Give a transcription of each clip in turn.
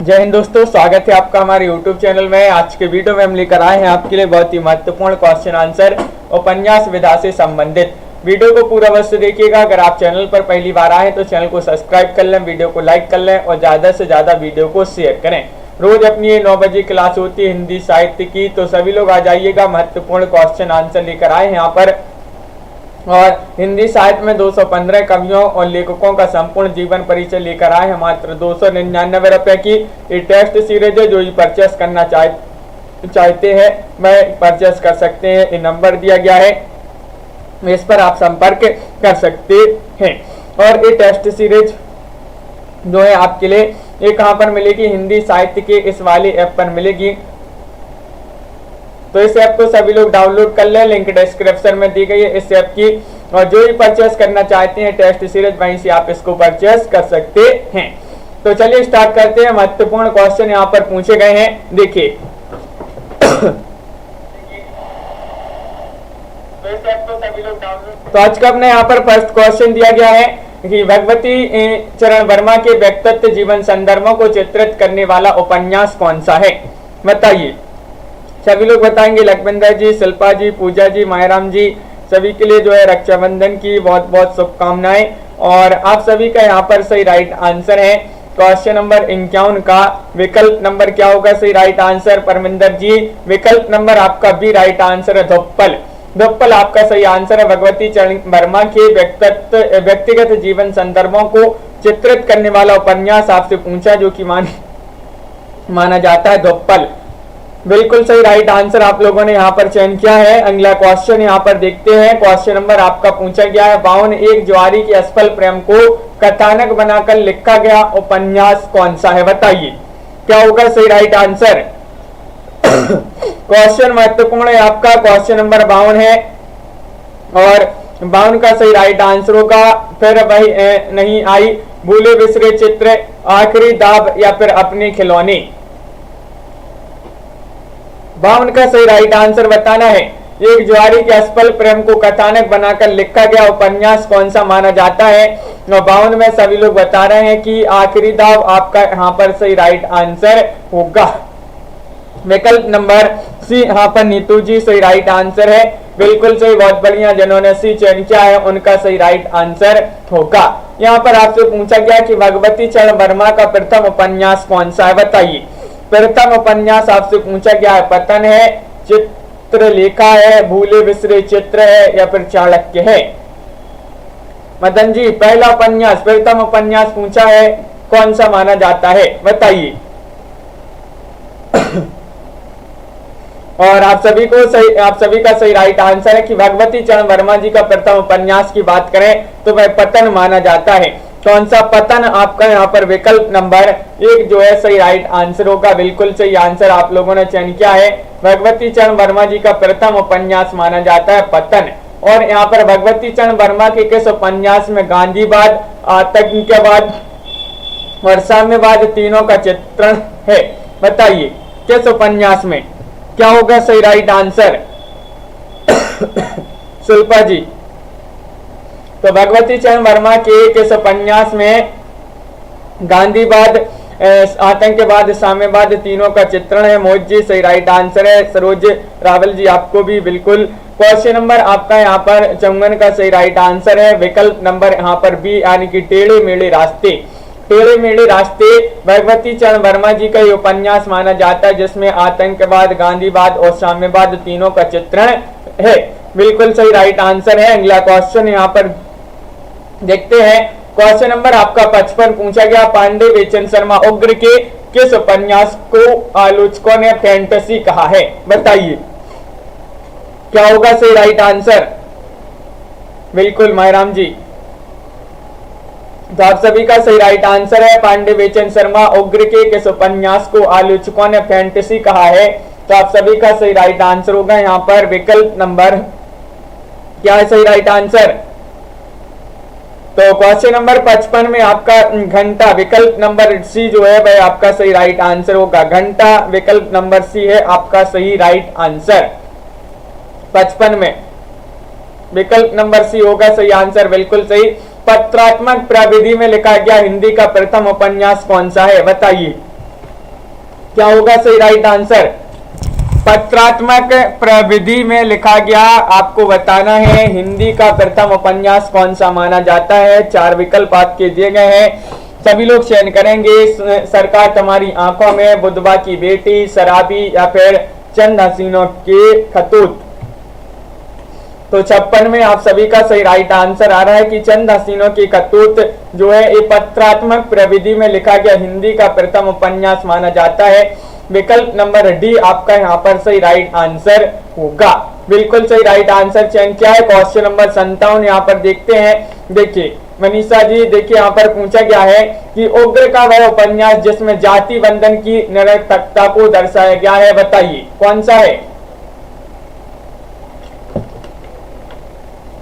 जय हिंद दोस्तों, स्वागत है आपका हमारे YouTube चैनल में। आज के वीडियो में हम लेकर आए हैं आपके लिए बहुत ही महत्वपूर्ण क्वेश्चन आंसर उपन्यास विधा से संबंधित। वीडियो को पूरा अवश्य देखिएगा। अगर आप चैनल पर पहली बार आए तो चैनल को सब्सक्राइब कर लें, वीडियो को लाइक कर लें और ज़्यादा से ज़्यादा वीडियो को शेयर करें। रोज अपनी ये 9 बजे क्लास होती है हिंदी साहित्य की, तो सभी लोग आ जाइएगा। महत्वपूर्ण क्वेश्चन आंसर लेकर आए हैं यहाँ पर। और हिंदी साहित्य में 215 कवियों और लेखकों का संपूर्ण जीवन परिचय लेकर आए हैं। मात्र 299 रुपए की ये टेस्ट सीरीज है। जो ये परचेस करना चाहते हैं वह परचेस कर सकते हैं। ये नंबर दिया गया है, इस पर आप संपर्क कर सकते हैं। और ये टेस्ट सीरीज जो है आपके लिए ये कहाँ पर मिलेगी? हिंदी साहित्य के इस वाले ऐप पर मिलेगी। तो इस ऐप को सभी लोग डाउनलोड कर लें, लिंक डिस्क्रिप्शन में दी गई है इस ऐप की। और जो भी परचेस करना चाहते हैं टेस्ट सीरीज, वहीं से आप इसको परचेस कर सकते हैं। तो चलिए स्टार्ट करते हैं। महत्वपूर्ण क्वेश्चन यहाँ पर पूछे गए हैं, देखिए। तो आज का अपने यहाँ पर फर्स्ट क्वेश्चन दिया गया है कि भगवती चरण वर्मा के व्यक्तित्व जीवन संदर्भों को चित्रित करने वाला उपन्यास कौन सा है? बताइए। सभी लोग बताएंगे। लखविंदर जी, शिल्पा जी, पूजा जी, मायराम जी, सभी के लिए जो है रक्षाबंधन की बहुत बहुत शुभकामनाएं। और आप सभी का यहाँ पर सही राइट आंसर है क्वेश्चन नंबर 51 का विकल्प नंबर क्या होगा सही राइट आंसर? परमिंदर जी, विकल्प नंबर आपका बी राइट आंसर है धोप्पल। धोप्पल आपका सही आंसर है। भगवती चरण वर्मा के व्यक्तिगत जीवन संदर्भों को चित्रित करने वाला उपन्यास आपसे पूछा, जो कि माना जाता है धोप्पल। बिल्कुल सही राइट आंसर आप लोगों ने यहाँ पर चयन किया है। अगला क्वेश्चन यहाँ पर देखते हैं। क्वेश्चन नंबर आपका पूछा गया है 52 एक ज्वारी के असफल प्रेम को कथानक बनाकर लिखा गया उपन्यास कौन सा है? बताइए क्या होगा सही राइट आंसर? क्वेश्चन महत्वपूर्ण है आपका। क्वेश्चन नंबर 52 है और 52 का सही राइट आंसर होगा फिर वही नहीं आई, भूले बिसरे चित्र, आखिरी दाब या फिर अपने खिलौने। 52 का सही राइट आंसर बताना है। एक ज्वारी के असफल प्रेम को कथानक बनाकर लिखा गया उपन्यास कौन सा माना जाता है? और 52 में सभी लोग बता रहे हैं कि आखिरी दाव आपका यहाँ पर सही राइट आंसर होगा। विकल्प नंबर सी यहाँ पर नीतू जी सही राइट आंसर है। बिल्कुल सही, बहुत बढ़िया। जिन्होंने सी चयन किया है उनका सही राइट आंसर होगा। यहाँ पर आपसे पूछा गया कि भगवती चरण वर्मा का प्रथम उपन्यास कौन सा है? बताइए। प्रथम उपन्यास आपसे पूछा गया है पतन है, चित्रलेखा है, भूले बिसरे चित्र है या फिर चाणक्य है? मदन जी, पहला उपन्यास प्रथम उपन्यास पूछा है कौन सा माना जाता है? बताइए। और आप सभी का सही राइट आंसर है कि भगवती चरण वर्मा जी का प्रथम उपन्यास की बात करें तो वह पतन माना जाता है। कौन सा? पतन आपका यहाँ पर विकल्प नंबर 1 जो है सही राइट आंसर होगा। बिल्कुल सही आंसर आप लोगों ने चयन किया है। भगवती चरण वर्मा जी का प्रथम उपन्यास माना जाता है पतन। और यहाँ पर भगवती चरण वर्मा के किस उपन्यास में गांधीवाद, आतंकवाद और साम्यवाद तीनों का चित्रण है? बताइए किस उपन्यास में? क्या होगा सही राइट आंसर? शिल्पा जी, तो भगवती चरण वर्मा के किस उपन्यास में गांधीवाद, आतंकवाद, साम्यवाद तीनों का चित्रण है? मोहित जी सही राइट आंसर है। सरोज रावल जी आपको भी बिल्कुल। क्वेश्चन नंबर आपका यहाँ पर 54 का सही राइट आंसर है। विकल्प नंबर यहाँ पर बी यानी कि टेढ़े मेढ़े रास्ते। टेढ़े मेढ़े रास्ते भगवती चरण वर्मा जी का ये उपन्यास माना जाता है जिसमें आतंकवाद, गांधीवाद और साम्यवाद तीनों का चित्रण है। बिल्कुल सही राइट आंसर है। अगला क्वेश्चन यहाँ पर देखते हैं। क्वेश्चन नंबर आपका 55 पूछा गया पांडे बेचन शर्मा उग्र के किस उपन्यास को आलोचकों ने फैंटेसी कहा है? बताइए क्या होगा सही राइट आंसर? बिल्कुल मायराम जी, तो आप सभी का सही राइट आंसर है पांडे बेचन शर्मा उग्र के किस उपन्यास को आलोचकों ने फैंटेसी कहा है? तो आप सभी का सही राइट आंसर होगा यहाँ पर विकल्प नंबर क्या है सही राइट आंसर? तो क्वेश्चन नंबर 55 में आपका घंटा, विकल्प नंबर सी जो है वह आपका सही राइट आंसर होगा। घंटा विकल्प नंबर सी है आपका सही राइट आंसर। 55 में विकल्प नंबर सी होगा सही आंसर, बिल्कुल सही। पत्रात्मक प्रविधि में लिखा गया हिंदी का प्रथम उपन्यास कौन सा है? बताइए। क्या होगा सही राइट आंसर? पत्रात्मक प्रविधि में लिखा गया आपको बताना है हिंदी का प्रथम उपन्यास कौन सा माना जाता है। 4 विकल्प आपके दिए गए हैं, सभी लोग चयन करेंगे। सरकार तुम्हारी आंखों में, बुधवा की बेटी, शराबी या फिर चंद हसीनों के खतूत। तो 56 में आप सभी का सही राइट आंसर आ रहा है कि चंद हसीनों की खतूत जो है ये पत्रात्मक प्रविधि में लिखा गया हिंदी का प्रथम उपन्यास माना जाता है। विकल्प नंबर डी आपका यहाँ पर सही राइट आंसर होगा। बिल्कुल सही राइट आंसर चयन किया है। क्वेश्चन नंबर 57 यहाँ पर देखते हैं। देखिए मनीषा जी, देखिए यहाँ पर पूछा गया है कि उग्र का वह उपन्यास जिसमें जाति बंधन की निरर्थकता को दर्शाया गया है, बताइए कौन सा है।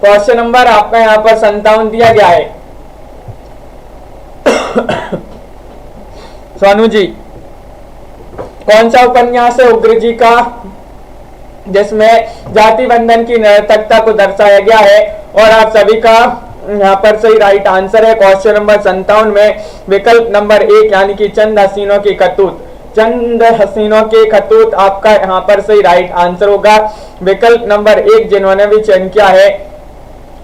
क्वेश्चन नंबर आपका यहाँ पर 57 दिया गया है। सोनू जी, कौन सा उपन्यास है उग्र जी का जिसमें जाति बंधन की निरर्थकता को दर्शाया गया है? और आप सभी का यहाँ पर सही राइट आंसर है क्वेश्चन नंबर 57 में विकल्प नंबर 1 यानी कि चंद हसीनों की खतूत। चंद हसीनों के खतूत आपका यहाँ पर सही राइट आंसर होगा। विकल्प नंबर 1 जिन्होंने भी चयन किया है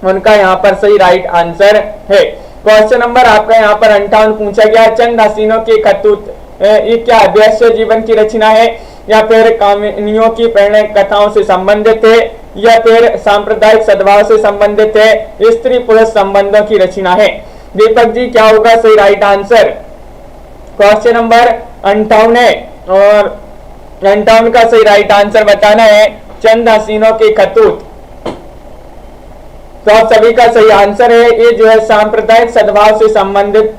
उनका यहाँ पर सही राइट आंसर है। क्वेश्चन नंबर आपका यहाँ पर 58 पूछा गया, चंद हसीनों के खतूत ये क्या वैश्य जीवन की रचना है या फिर कहानियों की प्रेरणा कथाओं से संबंधित है या फिर सांप्रदायिक सद्भाव से संबंधित है, स्त्री पुरुष संबंधों की रचना है? दीपक जी, क्या होगा सही राइट आंसर? क्वेश्चन नंबर 58 है और 58 का सही राइट आंसर बताना है चंद हसीनों के खतूत। तो आप सभी का सही आंसर है ये जो है सांप्रदायिक सद्भाव से संबंधित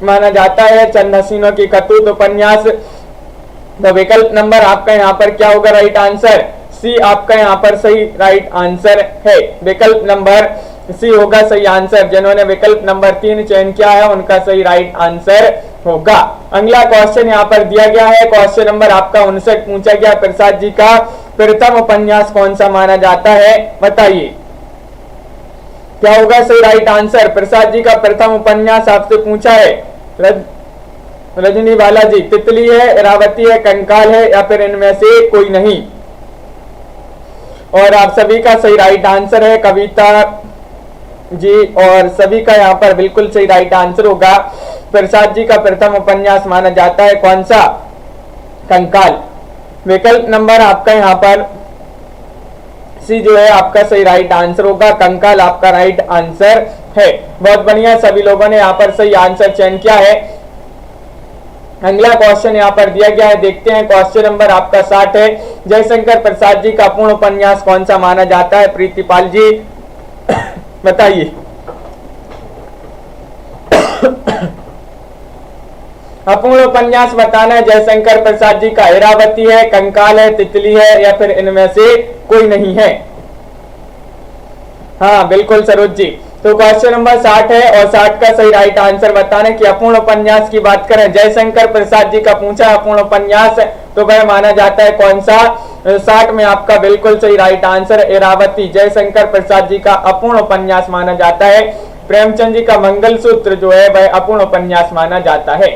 माना जाता है चंद हसीनों की खतूत उपन्यास। तो विकल्प नंबर आपका यहाँ पर क्या होगा राइट आंसर? सी आपका यहाँ पर सही राइट आंसर है। विकल्प नंबर सी होगा सही आंसर। जिन्होंने विकल्प नंबर 3 चयन किया है उनका सही राइट आंसर होगा। अगला क्वेश्चन यहाँ पर दिया गया है। क्वेश्चन नंबर आपका 59 पूछा गया, प्रसाद जी का प्रथम उपन्यास कौन सा माना जाता है, बताइए क्या होगा सही राइट आंसर? प्रसाद जी का प्रथम उपन्यास आपसे पूछा है। रजनी बालाजी, तितली है, इरावती है, कंकाल है या फिर इनमें से कोई नहीं? और आप सभी का सही राइट आंसर है कविता जी और सभी का यहाँ पर बिल्कुल सही राइट आंसर होगा। प्रसाद जी का प्रथम उपन्यास माना जाता है कौन सा? कंकाल। विकल्प नंबर आपका यहाँ पर सी जो है आपका सही राइट आंसर होगा। कंकाल आपका राइट आंसर है। बहुत बढ़िया, सभी लोगों ने यहाँ पर सही आंसर चयन किया है। अगला क्वेश्चन यहाँ पर दिया गया है, देखते हैं। क्वेश्चन नंबर आपका 60 है, जयशंकर प्रसाद जी का अपूर्ण उपन्यास कौन सा माना जाता है? प्रीतिपाल जी बताइए। अपूर्ण उपन्यास बताना है जयशंकर प्रसाद जी का। इरावती है, कंकाल है, तितली है या फिर इनमें से कोई नहीं है? हाँ बिल्कुल सरोज जी। तो क्वेश्चन नंबर 60 है और 60 का सही राइट आंसर बताना कि अपूर्ण उपन्यास की बात करें, जयशंकर प्रसाद जी का पूछा अपूर्ण उपन्यास तो वह माना जाता है कौन सा? 60 में आपका बिल्कुल सही राइट आंसर इरावती जयशंकर प्रसाद जी का अपूर्ण उपन्यास माना जाता है। प्रेमचंद जी का मंगलसूत्र जो है वह अपूर्ण उपन्यास माना जाता है।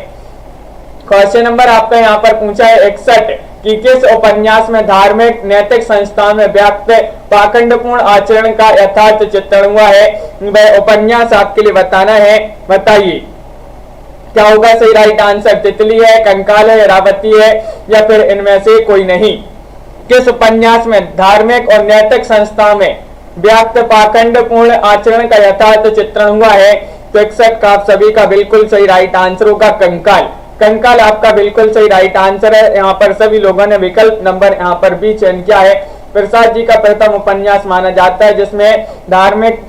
क्वेश्चन नंबर आपका यहाँ पर पूछा है 61 कि किस उपन्यास में धार्मिक नैतिक संस्थान में व्यक्त पाखंडपूर्ण आचरण का यथार्थ चित्रण हुआ है? वह उपन्यास आपके लिए बताना है, बताइए क्या होगा सही राइट आंसर? तितली है, कंकाल है, इरावती है या फिर इनमें से कोई नहीं? किस उपन्यास में धार्मिक और नैतिक संस्था में व्यक्त पाखंडपूर्ण आचरण का यथार्थ चित्रण हुआ है? तो 61 का आप सभी का बिल्कुल सही राइट आंसर होगा कंकाल। कंकाल आपका बिल्कुल सही राइट आंसर है। यहाँ पर सभी लोगों ने विकल्प नंबर यहाँ पर भी चयन किया है। प्रसाद जी का प्रथम उपन्यास माना जाता है जिसमें धार्मिक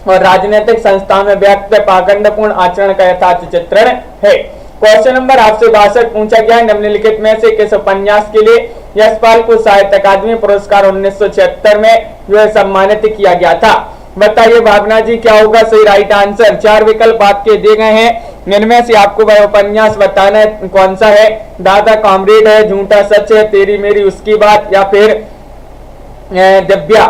और राजनीतिक संस्थाओं में व्यक्त पाखंडपूर्ण आचरण का यथार्थ चित्रण है। क्वेश्चन नंबर आपसे 62 पूछा गया है, निम्नलिखित में से किस उपन्यास के लिए यशपाल को साहित्य अकादमी पुरस्कार 1976 में जो है सम्मानित किया गया था? बताइए भावना जी क्या होगा सही राइट आंसर? 4 विकल्प आपके दिए गए हैं, इनमें से आपको वह उपन्यास बताना है कौन सा है? दादा कॉमरेड है, झूठा सच है, तेरी मेरी उसकी बात या फिर दिव्या?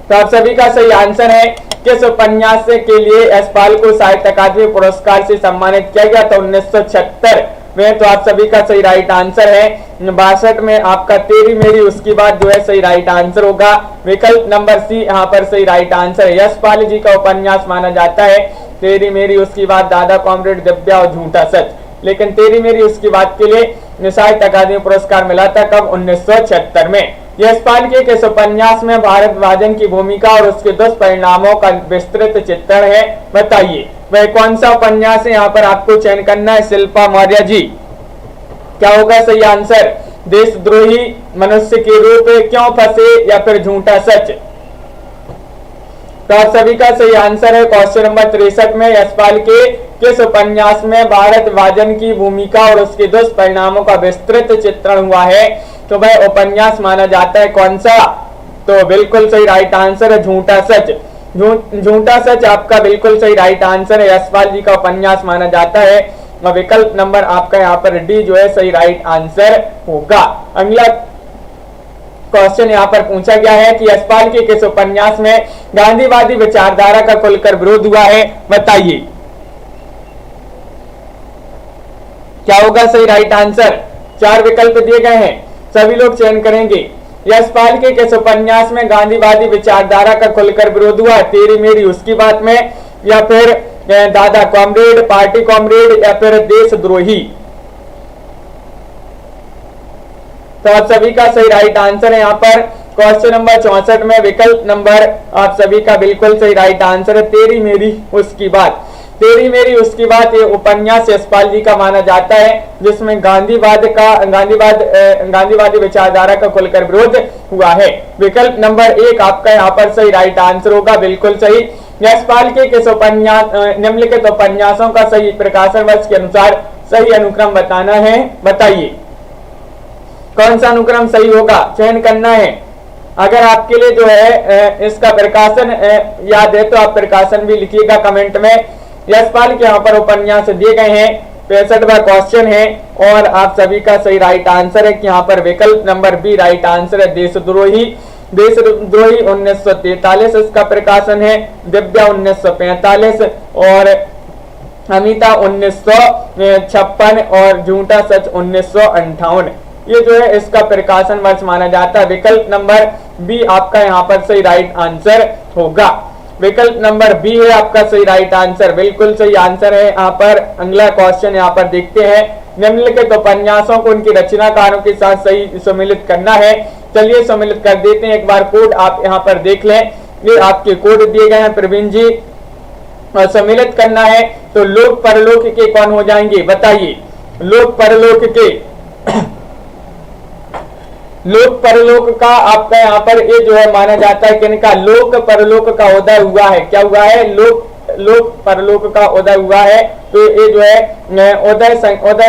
तो आप सभी का सही आंसर है किस उपन्यास के लिए यशपाल को साहित्य अकादमी पुरस्कार से सम्मानित किया गया? तो 1976 में। तो आप सभी का सही राइट आंसर है 62 में आपका तेरी मेरी उसकी बात जो है सही राइट आंसर होगा। विकल्प नंबर सी यहाँ पर सही राइट आंसर है। यशपाल जी का उपन्यास माना जाता है तेरी मेरी उसकी बात, दादा कॉमरेड, दिव्या और झूठा सच। लेकिन तेरी मेरी उसकी बात के लिए साहित्य अकादमी पुरस्कार मिला था कब? 1976 में। यशपाल के किस उपन्यास में भारत विभाजन की भूमिका और उसके दुष्परिणामों का विस्तृत चित्रण है? बताइए वह कौन सा उपन्यास है? यहाँ पर आपको चयन करना है। शिल्पा मौर्य जी, क्या होगा सही आंसर? देशद्रोही, मनुष्य के रूप, क्यों फंसे या फिर झूठा सच? तो आप सभी का सही आंसर है क्वेश्चन नंबर 63 में यशपाल के किस उपन्यास में भारत विभाजन की भूमिका और उसके दुष्परिणामों का विस्तृत चित्रण हुआ है? तो वह उपन्यास माना जाता है कौन सा? तो बिल्कुल सही राइट आंसर है झूठा सच। झूठा सच आपका बिल्कुल सही राइट आंसर है। यशपाल जी का उपन्यास माना जाता है और विकल्प नंबर आपका यहाँ पर डी जो है सही राइट आंसर होगा। अगला क्वेश्चन यहाँ पर पूछा गया है कि यशपाल के किस उपन्यास में गांधीवादी विचारधारा का खुलकर विरोध हुआ है? बताइए क्या होगा सही राइट आंसर? 4 विकल्प दिए गए हैं, सभी लोग चयन करेंगे। यशपाल के किस उपन्यास में गांधीवादी विचारधारा का खुलकर विरोध हुआ? तेरी मेरी उसकी बात में, या फिर दादा कॉमरेड, पार्टी कॉमरेड, या फिर देशद्रोही? तो आप सभी का सही राइट आंसर है यहाँ पर क्वेश्चन नंबर 64 में विकल्प नंबर आप सभी का बिल्कुल सही राइट आंसर है तेरी मेरी उसकी बात। तेरी मेरी उसकी बात ये उपन्यास यशपाल जी का माना जाता है जिसमें गांधीवादी विचारधारा का खुलकर विरोध हुआ है। विकल्प नंबर 1 आपका यहाँ पर सही राइट आंसर होगा, बिल्कुल सही। यशपाल के किस उपन्यास निम्नलिखित उपन्यासों का सही प्रकाशन वर्ष के अनुसार सही अनुक्रम बताना है? बताइए कौन सा अनुक्रम सही होगा, चयन करना है। अगर आपके लिए जो है इसका प्रकाशन याद है तो आप प्रकाशन भी लिखिएगा कमेंट में। यशपाल के यहाँ पर उपन्यास दिए गए हैं, 65वां क्वेश्चन है और आप सभी का सही राइट आंसर है कि यहाँ पर विकल्प नंबर बी राइट आंसर है देशद्रोही। देशद्रोही 1943 इसका प्रकाशन है, दिव्या 1945 और अमिता 1956 और झूठा सच 1958। ये जो है इसका प्रकाशन वर्ष माना जाता है। विकल्प नंबर बी आपका यहाँ पर सही राइट आंसर होगा। विकल्प नंबर बी है आपका सही राइट आंसर, बिल्कुल सही आंसर है। यहाँ पर अगला क्वेश्चन यहाँ पर देखते हैं, निम्नलिखित उपन्यासों को उनकी रचनाकारों के साथ सही सम्मिलित करना है। चलिए सम्मिलित कर देते हैं। एक बार कोड आप यहाँ पर देख लें, ये आपके कोड दिए गए हैं प्रवीण जी, और सम्मिलित करना है तो लोक परलोक के कौन हो जाएंगे? बताइए लोक परलोक के लोक परलोक का आपका यहाँ पर ये जो है माना जाता है किनका? लोक परलोक का उदय हुआ है। क्या हुआ है? लोक परलोक का उदय हुआ है। तो ये जो है उदय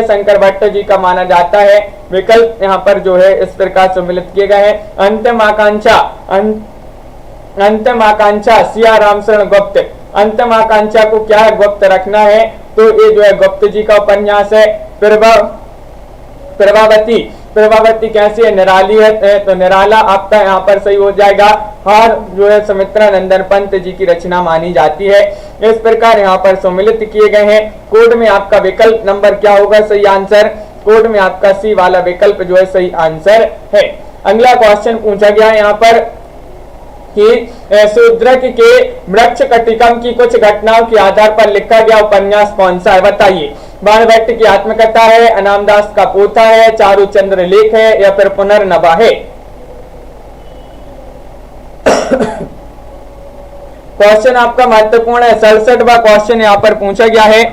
शंकर भट्ट जी का माना जाता है। विकल्प यहाँ पर जो है इस प्रकार सम्मिलित किए गए हैं। अंतिम आकांक्षा सिया रामशरण गुप्त। अंतिम आकांक्षा को क्या है? गुप्त रखना है। तो ये जो है गुप्त जी का उपन्यास है। प्रभावती कैसी है? निराली है, तो निराला आपका यहाँ पर सही हो जाएगा। हार जो है सुमित्रा नंदन पंत जी की रचना मानी जाती है। इस प्रकार यहाँ पर सम्मिलित किए गए हैं। कोड में आपका विकल्प नंबर क्या होगा सही आंसर? कोड में आपका सी वाला विकल्प जो है सही आंसर है। अगला क्वेश्चन पूछा गया है यहाँ पर कि शूद्रक के वृक्ष कटिकम की कुछ घटनाओं के आधार पर लिखा गया उपन्यास कौन सा है? बताइए। बाणभट्ट की आत्मकथा है, अनामदास का पोथा है, चारुचंद्र लेख है, या फिर पुनर्नवा है? क्वेश्चन आपका महत्वपूर्ण है। 67वां क्वेश्चन यहाँ पर पूछा गया है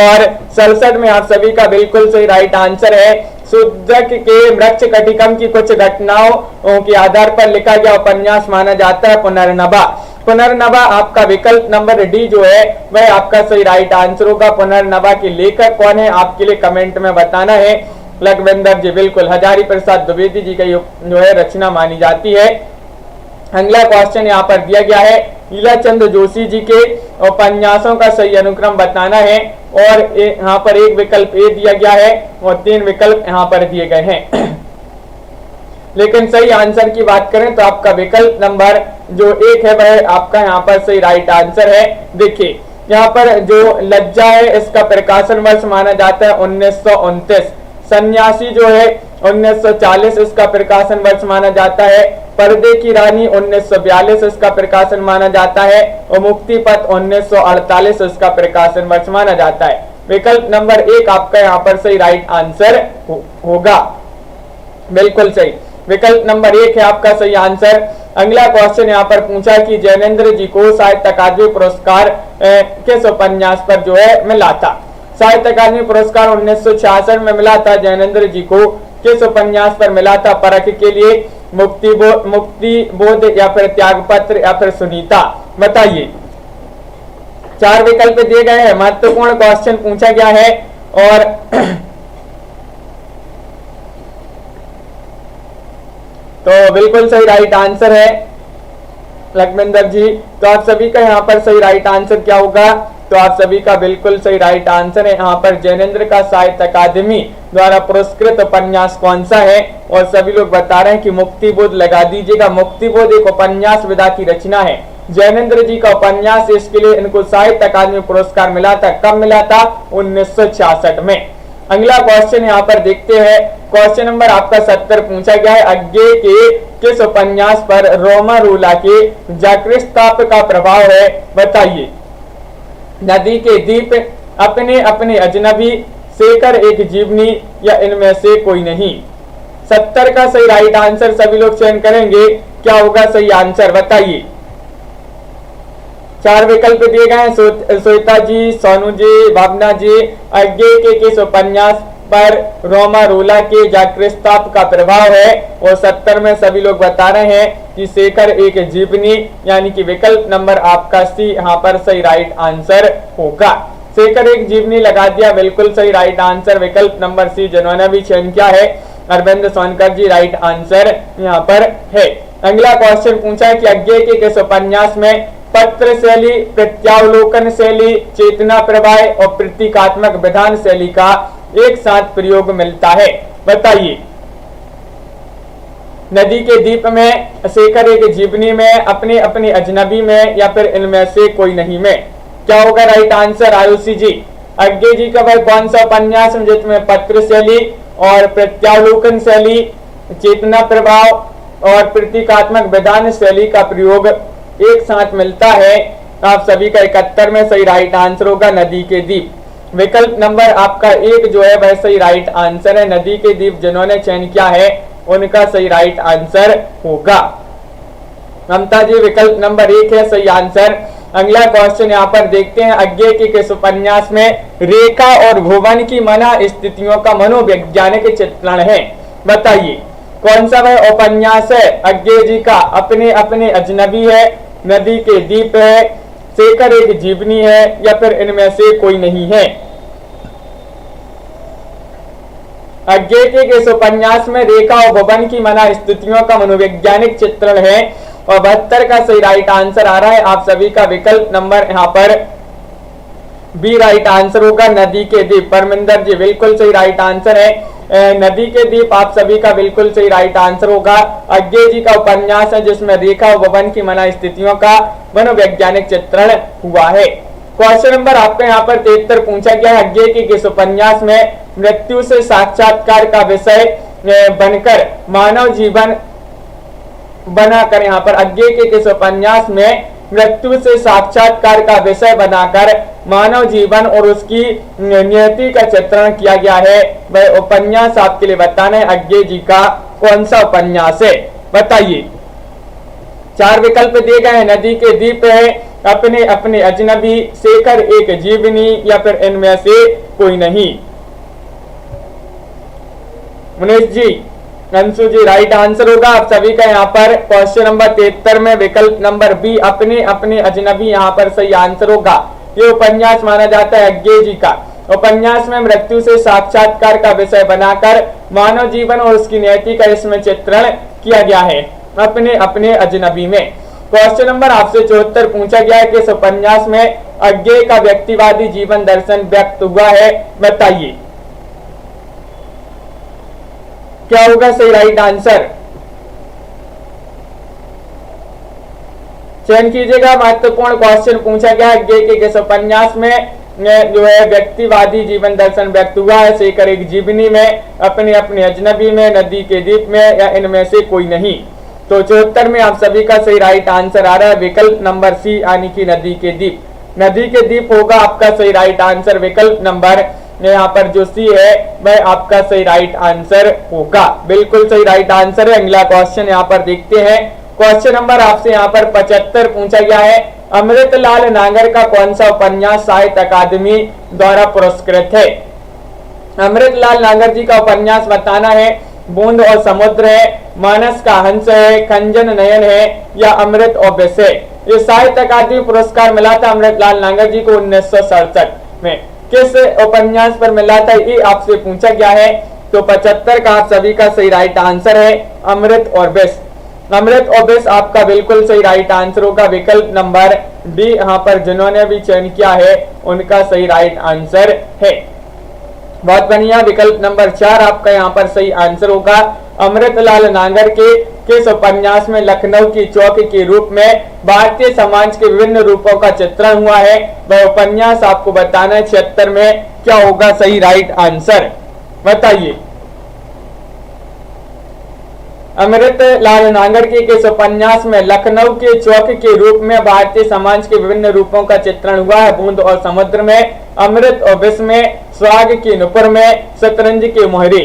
और 67 में आप सभी का बिल्कुल सही राइट आंसर है। शूद्रक के वृक्ष कटिकम की कुछ घटनाओं के आधार पर लिखा गया उपन्यास माना जाता है पुनर्नवा। पुनर्नवा आपका विकल्प नंबर डी जो है वह आपका सही राइट आंसर होगा। पुनर्नवा के लेखक कौन है आपके लिए कमेंट में बताना है। लखविंदर जी, बिल्कुल हजारी प्रसाद द्विवेदी जी का जो है रचना मानी जाती है। अगला क्वेश्चन यहाँ पर दिया गया है, लीलाचंद जोशी जी के उपन्यासों का सही अनुक्रम बताना है और यहाँ पर एक विकल्प ए दिया गया है और 3 विकल्प यहाँ पर दिए गए हैं। लेकिन सही आंसर की बात करें तो आपका विकल्प नंबर जो 1 है वह आपका यहाँ पर सही राइट आंसर है। देखिए यहाँ पर जो लज्जा है इसका प्रकाशन वर्ष माना जाता है 1929। सन्यासी जो है 1940 इसका प्रकाशन वर्ष माना जाता है। पर्दे की रानी 1942 इसका प्रकाशन माना जाता है और मुक्ति पथ 1948 इसका प्रकाशन वर्ष माना जाता है। विकल्प नंबर 1 आपका यहाँ पर सही राइट आंसर होगा। बिल्कुल सही, विकल्प नंबर 1 है आपका सही आंसर। अगला क्वेश्चन यहाँ पर पूछा कि जैनेन्द्र जी को साहित्य अकादमी पुरस्कार किस उपन्यास पर जो है मिला था। साहित्य अकादमी पुरस्कार 1966 में मिला था जैनेन्द्र जी को। किस उपन्यास पर मिला था? परख के लिए, मुक्ति बोध या फिर त्यागपत्र या फिर सुनीता। बताइए। 4 विकल्प दिए गए हैं, महत्वपूर्ण क्वेश्चन पूछा गया है और तो बिल्कुल सही राइट आंसर है लखविंदर जी। तो आप सभी का यहाँ पर सही राइट आंसर क्या होगा? तो आप सभी का बिल्कुल सही राइट आंसर है यहाँ पर जैनेन्द्र का साहित्य अकादमी द्वारा पुरस्कृत उपन्यास कौन सा है। और सभी लोग बता रहे हैं कि मुक्तिबोध लगा दीजिएगा। मुक्तिबोध एक उपन्यास विधा की रचना है। जैनेन्द्र जी का उपन्यास, इसके लिए इनको साहित्य अकादमी पुरस्कार मिला था। कब मिला था? 1966 में। अगला क्वेश्चन यहाँ पर देखते हैं। क्वेश्चन नंबर आपका 70 पूछा गया है, अज्ञे के किस उपन्यास पर रोमारोला के जागृताप का प्रभाव है? बताइए। नदी के दीप, अपने अपने अजनबी, शेखर एक जीवनी या इनमें से कोई नहीं। 70 का सही राइट आंसर सभी लोग चयन करेंगे। क्या होगा सही आंसर? बताइए। 4 विकल्प दिए गए हैं, श्वेता जी, सोनू जी, भावना जी। अज्ञे के किस उपन्यास पर रोमारोला के जागृताप का प्रभाव है? और 70 में सभी लोग बता रहे हैं कि शेखर एक जीवनी, यानी कि विकल्प नंबर आपका सी यहाँ पर सही राइट आंसर होगा। शेखर एक जीवनी लगा दिया, बिल्कुल सही राइट आंसर विकल्प नंबर सी। जिन्होंने भी चयन किया है अरविंद सोनकर जी, राइट आंसर यहाँ पर है। अगला क्वेश्चन पूछा है कि अज्ञे के किस उपन्यास में पत्र शैली, प्रत्यावलोकन शैली, चेतना प्रवाह और प्रतीकात्मक विधान शैली का एक साथ प्रयोग मिलता है? बताइए। नदी के दीप में, शेखर एक जीवनी में, अपने अपने अजनबी में या फिर इनमें से कोई नहीं में। क्या होगा राइट आंसर आयुषी जी? अज्ञे जी का वह कौन सा उपन्यास है जिसमें पत्र शैली और प्रत्यावलोकन शैली, चेतना प्रभाव और प्रतीकात्मक विधान शैली का प्रयोग एक साथ मिलता है? आप सभी का 71 में सही राइट आंसर होगा नदी के दीप। विकल्प नंबर आपका 1 जो है वह सही राइट आंसर है। नदी के दीप जिन्होंने चयन किया है उनका सही राइट आंसर होगा। ममता जी, विकल्प नंबर 1 है सही आंसर। अगला क्वेश्चन यहाँ पर देखते हैं, अज्ञे के किस उपन्यास में रेखा और भुवन की मना स्थितियों का मनोवैज्ञानिक चित्रण है? बताइए। कौन सा वह उपन्यास है? अज्ञे जी का अपने अपने अजनबी है, नदी के दीप है, शेखर एक जीवनी है या फिर इनमें से कोई नहीं है? अज्ञे के किस उपन्यास में रेखा और भुवन की मना स्थितियों का मनोवैज्ञानिक चित्रण है? और 72 का सही राइट आंसर आ रहा है आप सभी का। विकल्प नंबर यहाँ पर बी राइट आंसर होगा, नदी के दीप। परमिंदर जी, बिल्कुल सही राइट आंसर है नदी के दीप। आप सभी का बिल्कुल सही राइट आंसर होगा। अज्ञे जी का उपन्यास है जिसमें रेखा और भुवन की मना स्थितियों का मनोवैज्ञानिक चित्रण हुआ है। क्वेश्चन नंबर आपका यहाँ पर 73 पूछा गया है, अज्ञे के किस उपन्यास में मृत्यु से साक्षात्कार का विषय बनकर मानव जीवन बनाकर, यहाँ पर अज्ञे के किस उपन्यास में मृत्यु से साक्षात्कार का विषय बनाकर मानव जीवन और उसकी नियति का चित्रण किया गया है? वह उपन्यास आपके लिए बताना है अज्ञे जी का कौन सा उपन्यास है? बताइए। 4 विकल्प दिए गए हैं, नदी के दीप है, अपने अपने अजनबी, शेखर एक जीवनी या फिर इनमें से कोई नहीं। मुनीष जी, अंशु जी, राइट आंसर होगा आप सभी का यहाँ पर क्वेश्चन नंबर 73 में विकल्प नंबर बी, अपने अपने अजनबी यहाँ पर सही आंसर होगा। ये उपन्यास माना जाता है अज्ञे जी का। उपन्यास में मृत्यु से साक्षात्कार का विषय बनाकर मानव जीवन और उसकी नियति का इसमें चित्रण किया गया है अपने अपने अजनबी में। क्वेश्चन नंबर आपसे 74 पूछा गया है कि इस उपन्यास में अज्ञे का व्यक्तिवादी जीवन दर्शन व्यक्त हुआ है? बताइए। क्या होगा सही राइट आंसर? चयन कीजिएगा। महत्वपूर्ण क्वेश्चन पूछा गया है कि किस उपन्यास में जो है व्यक्तिवादी जीवन दर्शन व्यक्त हुआ है। शेखर एक जीवनी में, अपने अपने अजनबी में, नदी के द्वीप में, या इनमें से कोई नहीं। तो 74 में आप सभी का सही राइट आंसर आ रहा है विकल्प नंबर सी, यानी कि नदी के द्वीप। नदी के द्वीप होगा आपका सही राइट आंसर। विकल्प नंबर यहाँ पर जो सी है वह आपका सही राइट आंसर होगा। बिल्कुल सही राइट आंसर है। अगला क्वेश्चन यहाँ पर देखते हैं। क्वेश्चन नंबर आपसे यहाँ पर 75 पूछा गया है। अमृतलाल नागर का कौन सा उपन्यास साहित्य अकादमी द्वारा पुरस्कृत है। अमृतलाल नागर जी का उपन्यास बताना है। बूंद और समुद्र है, मानस का हंस है, खंजन नयन है, या अमृत और विष है। ये साहित्य अकादमी पुरस्कार मिला था अमृतलाल नागर जी को 1967 में। किस उपन्यास पर मिला था ये आपसे पूछा गया है। तो 75 का आप सभी का सही राइट आंसर है अमृत और विष। अमृत और विष आपका बिल्कुल सही राइट आंसर होगा। विकल्प नंबर डी यहाँ पर जिन्होंने भी चयन किया है उनका सही राइट आंसर है। बहुत बढ़िया। विकल्प नंबर 4 आपका यहाँ पर सही आंसर होगा। अमृतलाल नागर के किस उपन्यास में लखनऊ की चौक के रूप में भारतीय समाज के विभिन्न रूपों का चित्रण हुआ है, वह उपन्यास आपको बताना है। 76 में क्या होगा सही राइट आंसर, बताइए। अमृतलाल नागर के किस उपन्यास में लखनऊ के चौक के रूप में भारतीय समाज के विभिन्न रूपों का चित्रण हुआ है। बूंद और समुद्र में, अमृत और विष में, स्वाग की नुपुर में, शतरंज के मोहरे।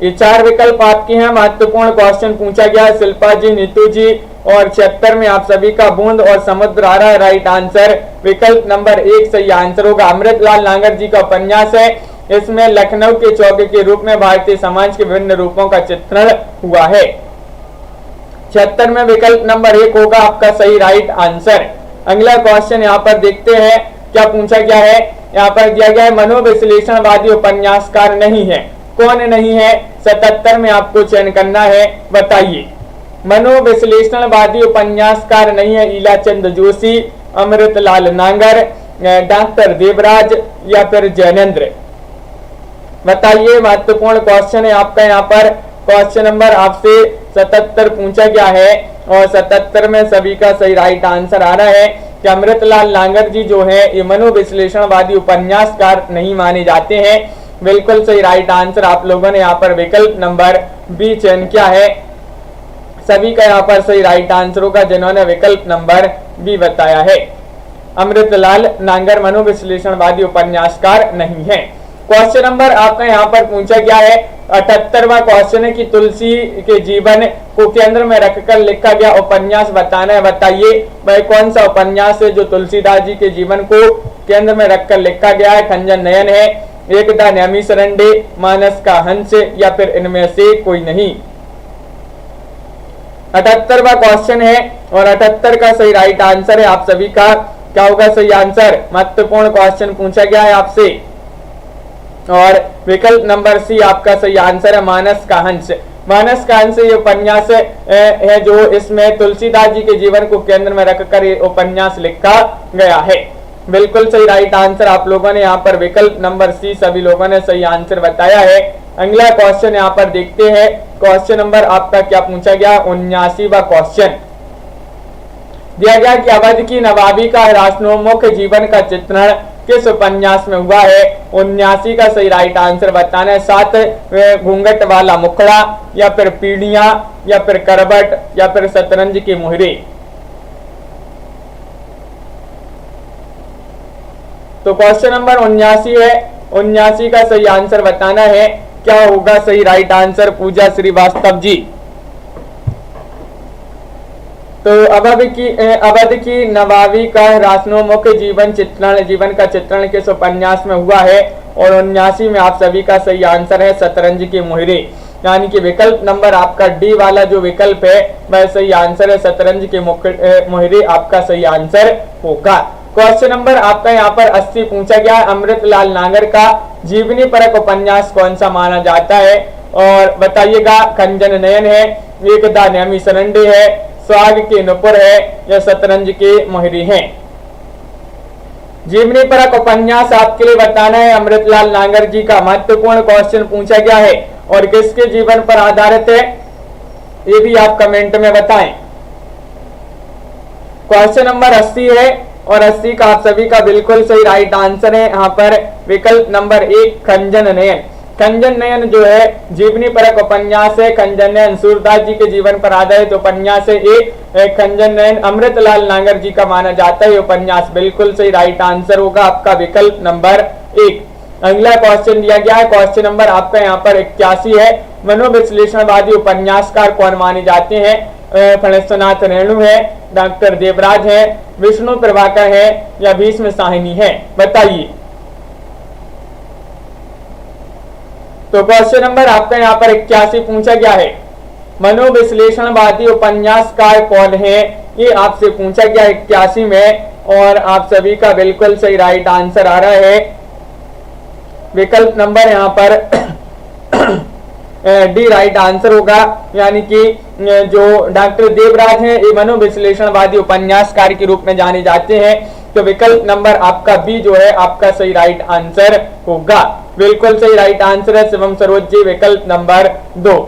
ये 4 विकल्प आपके हैं। महत्वपूर्ण क्वेश्चन पूछा गया है शिल्पा जी, नीतू जी, और 76 में आप सभी का बूंद और समुद्र आ रहा है राइट आंसर। विकल्प नंबर 1 सही आंसर होगा। अमृतलाल नागर जी का उपन्यास है, इसमें लखनऊ के चौक के रूप में भारतीय समाज के विभिन्न रूपों का चित्रण हुआ है। 76 में विकल्प नंबर 1 होगा आपका सही राइट आंसर। अगला क्वेश्चन यहाँ पर देखते हैं क्या पूछा गया है। यहाँ पर दिया गया है मनोविश्लेषणवादी उपन्यासकार नहीं है। कौन नहीं है? 77 में आपको चयन करना है, बताइए। मनोविश्लेषणवादी उपन्यासकार नहीं है। ईलाचंद जोशी, अमृतलाल नागर, डॉक्टर देवराज, या फिर जैनेन्द्र, बताइए। महत्वपूर्ण क्वेश्चन है आपका। यहाँ पर क्वेश्चन नंबर आपसे 77 पूछा गया है और 77 में सभी का सही राइट आंसर आ रहा है कि अमृतलाल नागर जी जो है ये मनोविश्लेषणवादी उपन्यासकार नहीं माने जाते हैं। बिल्कुल सही राइट आंसर आप लोगों ने यहाँ पर विकल्प नंबर बी चयन किया है। सभी का यहाँ पर सही राइट आंसर होगा जिन्होंने विकल्प नंबर बी बताया है। अमृतलाल नागर मनोविश्लेषणवादी उपन्यासकार नहीं है। क्वेश्चन नंबर आपका यहाँ पर पूछा गया है 78वां क्वेश्चन है कि तुलसी के जीवन को केंद्र में रखकर लिखा गया उपन्यास बताना है, बताइए। वह कौन सा उपन्यास है जो तुलसीदास जी के जीवन को केंद्र में रखकर लिखा गया है। खंजन नयन है, एकदा नैमी सरंडे, मानस का हंस, या फिर इनमें से कोई नहीं। 78वां क्वेश्चन है और 78 का सही राइट आंसर है। आप सभी का क्या होगा सही आंसर। महत्वपूर्ण क्वेश्चन पूछा गया है आपसे और विकल्प नंबर सी आपका सही आंसर है मानस का हंस। मानस का हंस ये उपन्यास है जो इसमें तुलसीदास जी के जीवन को केंद्र में रखकर ये उपन्यास लिखा गया है। बिल्कुल सही राइट आंसर आप लोगों ने यहाँ पर विकल्प नंबर सी सभी लोगों ने सही आंसर बताया है। अगला क्वेश्चन यहाँ पर देखते हैं। क्वेश्चन नंबर आपका क्या पूछा गया 79वां क्वेश्चन दिया गया कि अवध की नवाबी का राष्ट्रोन्मुख जीवन का चित्रण किस उपन्यास में हुआ है। 79 का सही राइट आंसर बताना है। 7 घूंघट वाला मुखड़ा, या फिर पीढ़ियां, या फिर करबट, या फिर शतरंज के मोहरे। तो क्वेश्चन नंबर 79 है। 79 का सही आंसर बताना है। क्या होगा सही राइट आंसर पूजा श्रीवास्तव जी। तो अवध की नवाबी का राष्ट्रोन्मुख जीवन का चित्रण किस उपन्यास में हुआ है। और 79 में आप सभी का सही आंसर है शतरंज के मोहरे, यानी कि विकल्प नंबर आपका डी वाला जो विकल्प है वह सही आंसर है। शतरंज के मोहरे आपका सही आंसर होगा। क्वेश्चन नंबर आपका यहाँ पर 80 पूछा गया है। अमृतलाल नागर का जीवनी परक उपन्यास कौन सा माना जाता है और बताइएगा। खंजन नयन है, एकदा नैमी सरंडे है, स्वाग के नुपुर है, या शतरंज के मोहरे हैं। जीवनी परक उपन्यास आपके लिए बताना है अमृतलाल नागर जी का। महत्वपूर्ण क्वेश्चन पूछा गया है और किसके जीवन पर आधारित है ये भी आप कमेंट में बताएं। क्वेश्चन नंबर 80 है और 80 का आप सभी का बिल्कुल सही राइट आंसर है यहाँ पर विकल्प नंबर 1 खंजन नयन। खंजन नयन जो है जीवनी परक उपन्यास है। खंजन नयन सूरदास जी के जीवन पर आधारित उपन्यास है। एक खंजन नयन अमृतलाल नागर जी का माना जाता है उपन्यास। बिल्कुल सही राइट आंसर होगा आपका विकल्प नंबर 1। अगला क्वेश्चन दिया गया है, क्वेश्चन नंबर आपका यहाँ पर 81 है। मनोविश्लेषणवादी उपन्यासकार कौन माने जाते हैं? फणेश्वरनाथ रेणु है, डॉक्टर देवराज है, विष्णु प्रभाकर है या भीष्म साहिनी है, बताइए। तो क्वेश्चन नंबर आपका यहाँ पर 81 पूछा गया है, मनोविश्लेषणवादी उपन्यासकार कौन है, ये आपसे पूछा गया 81 में और आप सभी का बिल्कुल सही राइट आंसर आ रहा है विकल्प नंबर यहाँ पर डी राइट आंसर होगा। यानी कि जो डॉक्टर देवराज हैं ये मनोविश्लेषणवादी उपन्यासकार के रूप में जाने जाते हैं। तो विकल्प नंबर आपका बी जो है आपका सही राइट आंसर होगा। बिल्कुल सही राइट आंसर है शिवम सरोज जी, विकल्प नंबर 2।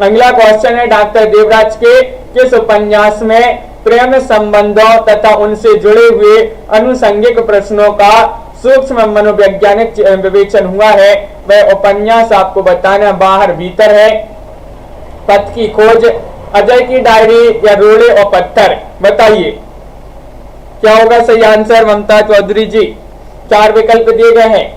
अगला क्वेश्चन है, डॉक्टर देवराज के किस उपन्यास में प्रेम संबंधों तथा उनसे जुड़े हुए अनुषंगिक प्रश्नों का सूक्ष्म मनोवैज्ञानिक विवेचन हुआ है? वह उपन्यास आपको बताना बाहर भीतर है, पथ की खोज, अजय की डायरी या रोड़े और पत्थर, बताइए क्या होगा सही आंसर ममता चौधरी जी। 4 विकल्प दिए गए हैं।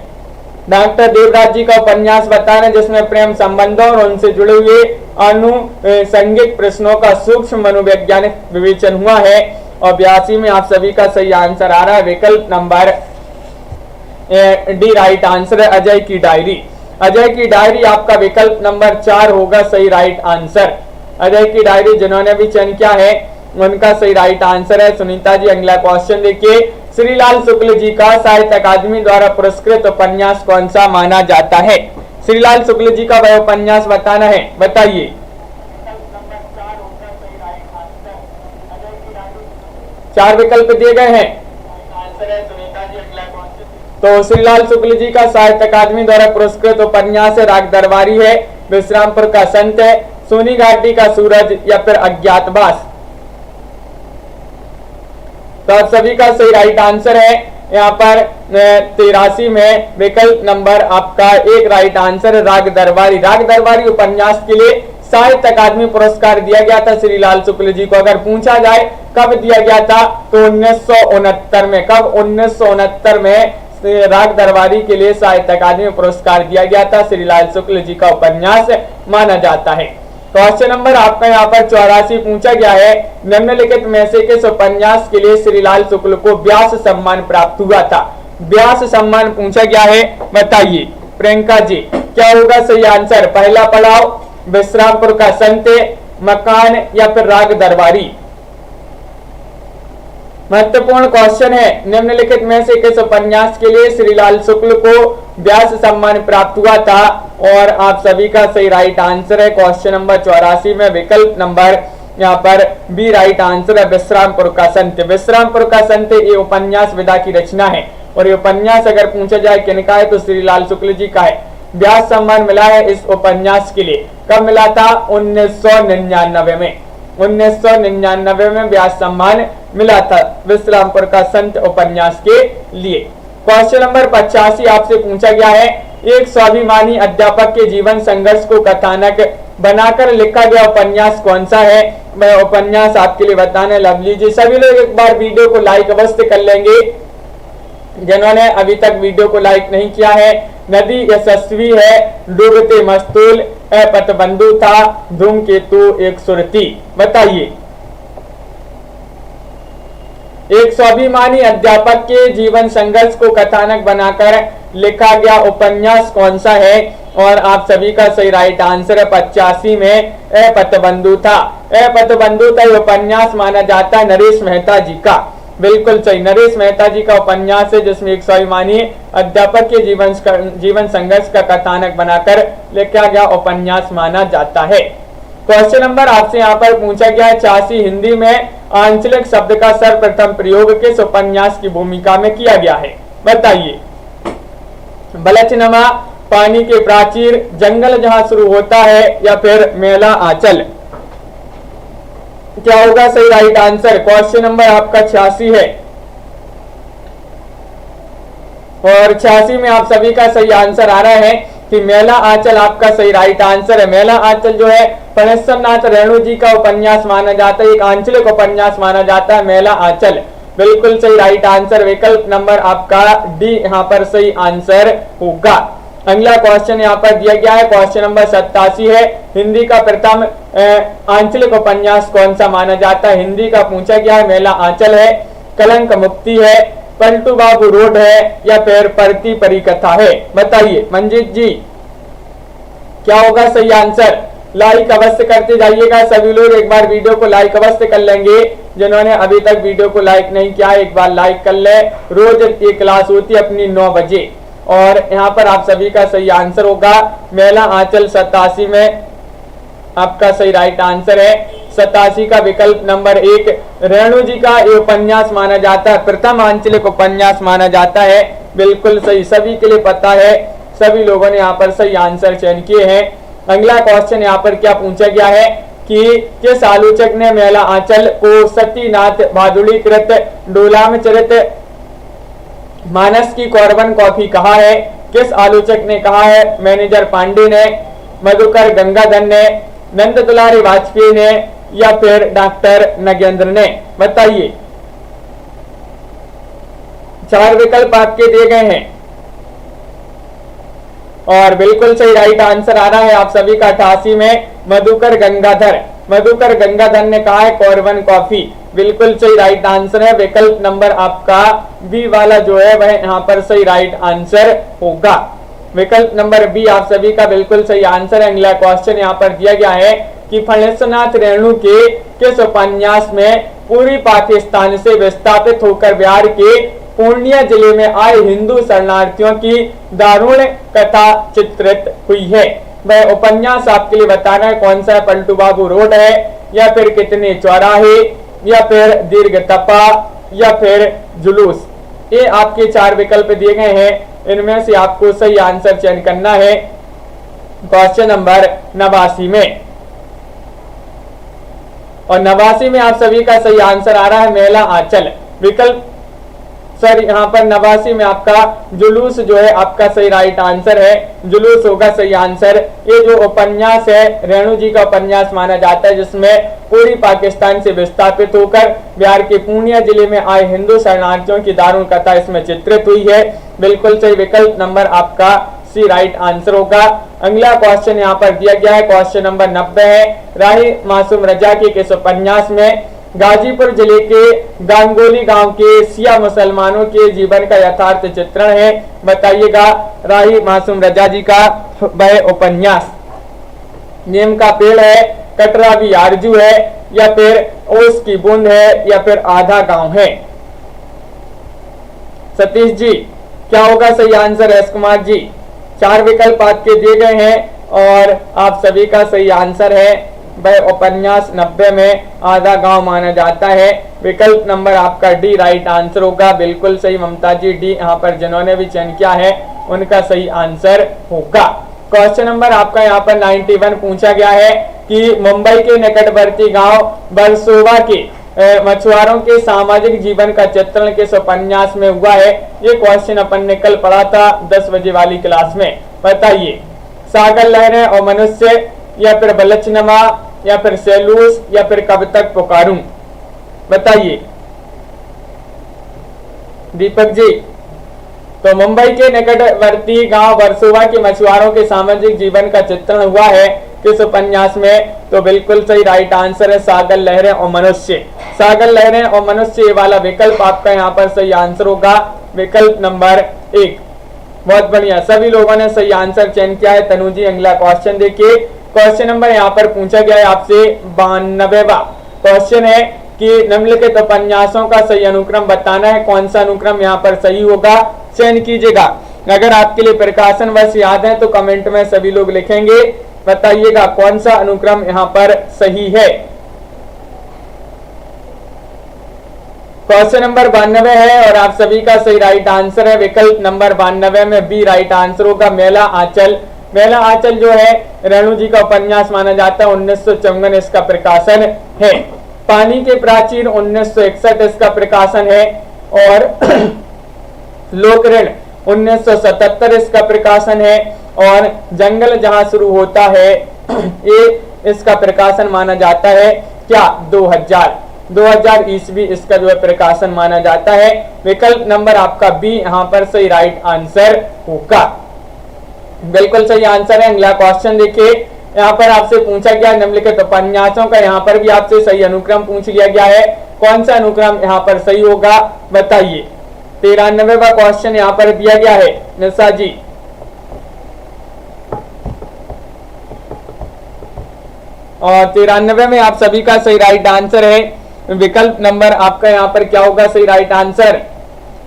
डॉक्टर देवराज जी का उपन्यास बताना जिसमें प्रेम संबंधों और उनसे जुड़े हुए अनुषंगिक प्रश्नों का सूक्ष्म मनोवैज्ञानिक विवेचन हुआ है। और 82 में आप सभी का सही आंसर आ रहा है विकल्प नंबर डी राइट आंसर है, अजय की डायरी। अजय की डायरी आपका विकल्प नंबर 4 होगा सही राइट आंसर। अजय की डायरी जिन्होंने भी चयन किया है उनका सही राइट आंसर है। सुनीता जी अगला क्वेश्चन देखिए, श्रीलाल शुक्ल जी का साहित्य अकादमी द्वारा पुरस्कृत उपन्यास कौन सा माना जाता है? श्रीलाल शुक्ल जी का वह उपन्यास बताना है, बताइए। 4 विकल्प दिए गए हैं। तो श्रीलाल शुक्ल जी का साहित्य अकादमी द्वारा पुरस्कृत उपन्यास है राग दरबारी है, विश्रामपुर का संत है, सोनी घाटी का सूरज या फिर अज्ञातवास। तो आप सभी का सही राइट आंसर है यहाँ पर 83 में विकल्प नंबर आपका 1 राइट आंसर है राग दरबारी। राग दरबारी उपन्यास के लिए साहित्य अकादमी पुरस्कार दिया गया था श्रीलाल शुक्ल जी को। अगर पूछा जाए कब दिया गया था तो 1969 में। कब? 1969 में राग दरबारी के लिए साहित्य अकादमी पुरस्कार दिया गया था। श्रीलाल शुक्ल जी का उपन्यास माना जाता है। क्वेश्चन नंबर आपका यहाँ पर 84 पूछा गया है, निम्नलिखित में से किस उपन्यास के लिए श्रीलाल शुक्ल को व्यास सम्मान प्राप्त हुआ था? व्यास सम्मान पूछा गया है, बताइए प्रियंका जी क्या होगा सही आंसर? पहला पड़ाव, विश्रामपुर का संत, मकान या फिर राग दरबारी। महत्वपूर्ण क्वेश्चन है, निम्नलिखित में से किस उपन्यास के लिए श्रीलाल शुक्ल को व्यास सम्मान प्राप्त हुआ था? और आप सभी का सही राइट आंसर है क्वेश्चन नंबर 84 में विकल्प नंबर यहाँ पर बी राइट आंसर है विश्रामपुर का संत। विश्रामपुर का संत ये उपन्यास विधा की रचना है और ये उपन्यास अगर पूछा जाए किनका है तो श्रीलाल शुक्ल जी का है। व्यास सम्मान मिला है इस उपन्यास के लिए। कब मिला था? 1999 में। 1999 में व्यास सम्मान मिला था विश्रामपुर का संत उपन्यास के लिए। क्वेश्चन नंबर 85 आपसे पूछा गया है, एक स्वाभिमानी अध्यापक के जीवन संघर्ष को कथानक बनाकर लिखा गया उपन्यास कौन सा है? मैं उपन्यास आपके लिए बताने लवली जी। सभी लोग एक बार वीडियो को लाइक अवश्य कर लेंगे जिन्होंने अभी तक वीडियो को लाइक नहीं किया है। नदी यशस्वी है, डूबते मस्तूल, पतबंधु था, धूमकेतु एक सुरती, बताइए। एक स्वाभिमानी अध्यापक के जीवन संघर्ष को कथानक बनाकर लिखा गया उपन्यास कौन सा है? और आप सभी का सही राइट आंसर है 85 में पतबंधु था। पतबंधु था ये उपन्यास माना जाता है नरेश मेहता जी का। बिल्कुल सही, नरेश मेहता जी का उपन्यास है जिसमें एक स्वाभिमानी अध्यापक के जीवन संघर्ष का कथानक बनाकर लिखा गया उपन्यास माना जाता है। क्वेश्चन नंबर आपसे यहाँ पर पूछा गया है 86 हिंदी में आंचलिक शब्द का सर्वप्रथम प्रयोग किस उपन्यास की भूमिका में किया गया है? बताइए। बलचनमा, पानी के प्राचीर, जंगल जहां शुरू होता है या फिर मेला आंचल। क्या होगा सही राइट आंसर? क्वेश्चन नंबर आपका 86 है और 86 में आप सभी का सही आंसर आ रहा है कि मेला आंचल आपका सही राइट आंसर है। मेला आंचल जो है फणेश्वरनाथ रेणु जी का उपन्यास माना जाता है, एक आंचलिक उपन्यास माना जाता है मेला आंचल। बिल्कुल सही राइट आंसर, विकल्प नंबर आपका डी यहाँ पर सही आंसर होगा। अगला क्वेश्चन यहाँ पर दिया गया है, क्वेश्चन नंबर 87 है, हिंदी का प्रथम आंचलिक उपन्यास कौन सा माना जाता है? हिंदी का पूछा गया है, मेला आंचल है, कलंक मुक्ति है, पलटू बाबू रोड है या फिर परती परिकथा है? बताइए मंजीत जी क्या होगा सही आंसर? लाइक अवश्य करते जाइएगा सभी लोग, एक बार वीडियो को लाइक अवश्य कर लेंगे। जिन्होंने अभी तक वीडियो को लाइक नहीं किया एक बार लाइक कर ले। रोज ये क्लास होती है अपनी 9 बजे और यहाँ पर आप सभी का सही आंसर होगा मेला आंचल 87 में आपका सही राइट आंसर है। 87 का विकल्प नंबर 1 रेणु जी का ये उपन्यास माना जाता है, प्रथम आंचलिक उपन्यास माना जाता है। बिल्कुल सही, सभी के लिए पता है, सभी लोगों ने यहाँ पर सही आंसर चयन किए हैं। अगला क्वेश्चन यहाँ पर क्या पूछा गया है कि किस आलोचक ने मेला आंचल को सतीनाथ भादुड़ीकृत डोलामचरित मानस की कौरवन कॉफी कहा है? किस आलोचक ने कहा है? मैनेजर पांडे ने, मधुकर गंगाधर ने, नंद दुलारी वाजपेयी ने या फिर डॉक्टर नगेंद्र ने? बताइए। 4 विकल्प आपके दिए गए हैं और बिल्कुल सही राइट आंसर आ रहा है आप सभी का 88 में मधुकर गंगाधर। मधुकर गंगाधर ने कहा है कौरवन कॉफी। बिल्कुल सही राइट आंसर है, विकल्प नंबर आपका बी वाला जो है वह यहाँ पर सही राइट आंसर होगा। विकल्प नंबर बी आप सभी का बिल्कुल सही आंसर है। अगला क्वेश्चन यहाँ पर दिया गया है कि फणेश्वरनाथ रेणु के किस उपन्यास में पूर्वी पाकिस्तान से विस्थापित होकर बिहार के पूर्णिया जिले में आए हिंदू शरणार्थियों की दारुण कथा चित्रित हुई है? वह उपन्यास आपके लिए बताना है कौन सा है? पलटू बाबू रोड है या फिर कितने चौराहे या फिर दीर्घ तपा या फिर जुलूस? ये आपके 4 विकल्प दिए गए हैं, इनमें से आपको सही आंसर चयन करना है क्वेश्चन नंबर 89 में। और 89 में आप सभी का सही आंसर आ रहा है मेला आंचल। विकल्प सर यहाँ पर 89 में आपका जुलूस जो है आपका सही राइट आंसर है, जुलूस होगा सही आंसर। ये जो उपन्यास है रेणु जी का उपन्यास माना जाता है जिसमें पूरी पाकिस्तान से विस्थापित होकर बिहार के पूर्णिया जिले में आए हिंदू शरणार्थियों की दारुण कथा इसमें चित्रित हुई है। बिल्कुल सही, विकल्प नंबर आपका सी राइट आंसर होगा। अगला क्वेश्चन यहाँ पर दिया गया है, क्वेश्चन नंबर 90 है, राही मासूम रजा के किस उपन्यास में गाजीपुर जिले के गांगोली गांव के शिया मुसलमानों के जीवन का यथार्थ चित्रण है? बताइएगा। राही मासूम रजा जी का वह उपन्यास नीम का पेड़ है, कटरा भी आरजू है या फिर ओस की बूंद है या फिर आधा गांव है? सतीश जी क्या होगा सही आंसर? एस कुमार जी 4 विकल्प आपके दिए गए हैं और आप सभी का सही आंसर है वह उपन्यास 90 में आधा गांव माना जाता है। विकल्प नंबर आपका डी राइट आंसर होगा। बिल्कुल सही ममता जी, डी यहाँ पर जिन्होंने भी चयन किया है उनका सही आंसर होगा। क्वेश्चन नंबर आपका यहाँ पर 91 पूछा गया है कि मुंबई के निकटवर्ती गांव बरसोवा के मछुआरों के सामाजिक जीवन का चित्रण किस उपन्यास में हुआ है? ये क्वेश्चन अपन ने कल पढ़ा था 10 बजे वाली क्लास में। बताइए। सागर लहरें और मनुष्य या फिर बलचनमा या फिर सेलूस या फिर कब तक पुकारूं? बताइए दीपक जी। तो मुंबई के निकटवर्ती गांव वर्सोवा के मछुआरों के सामाजिक जीवन का चित्रण हुआ है किस उपन्यास में? तो बिल्कुल सही राइट आंसर है सागर लहरें और मनुष्य। सागर लहरें और मनुष्य वाला विकल्प आपका यहाँ पर सही आंसर होगा, विकल्प नंबर 1। बहुत बढ़िया, सभी लोगों ने सही आंसर चयन किया है। तनु जी अगला क्वेश्चन देखिए। क्वेश्चन नंबर यहाँ पर पूछा गया है आपसे 92वां क्वेश्चन है कि निम्नलिखित उपन्यासों का सही अनुक्रम बताना है। कौन सा अनुक्रम यहाँ पर सही होगा चयन कीजिएगा। अगर आपके लिए प्रकाशन वर्ष याद है तो कमेंट में सभी लोग लिखेंगे, बताइएगा कौन सा अनुक्रम यहाँ पर सही है। क्वेश्चन नंबर 92 है और आप सभी का सही राइट आंसर है विकल्प नंबर 92 में बी राइट आंसर होगा, मेला आंचल। मेला आंचल जो है रेणु जी का उपन्यास माना जाता है, 1954 इसका प्रकाशन है। पानी के प्राचीन 1961 इसका प्रकाशन है। और लोक ऋण 1977 इसका प्रकाशन है। और जंगल जहां शुरू होता है ये इसका प्रकाशन माना जाता है क्या 2000 ईस्वी इसका जो है प्रकाशन माना जाता है। विकल्प नंबर आपका बी यहाँ पर सही राइट आंसर होगा, बिल्कुल सही आंसर है। अगला क्वेश्चन देखिए, यहाँ पर आपसे पूछा गया निम्नलिखित उपन्यासों का, यहाँ पर भी आपसे सही अनुक्रम पूछ लिया गया है। कौन सा अनुक्रम यहाँ पर सही होगा बताइए। 93वां क्वेश्चन यहाँ पर दिया गया है निशा जी। और 93 में आप सभी का सही राइट आंसर है। विकल्प नंबर आपका यहाँ पर क्या होगा सही राइट आंसर।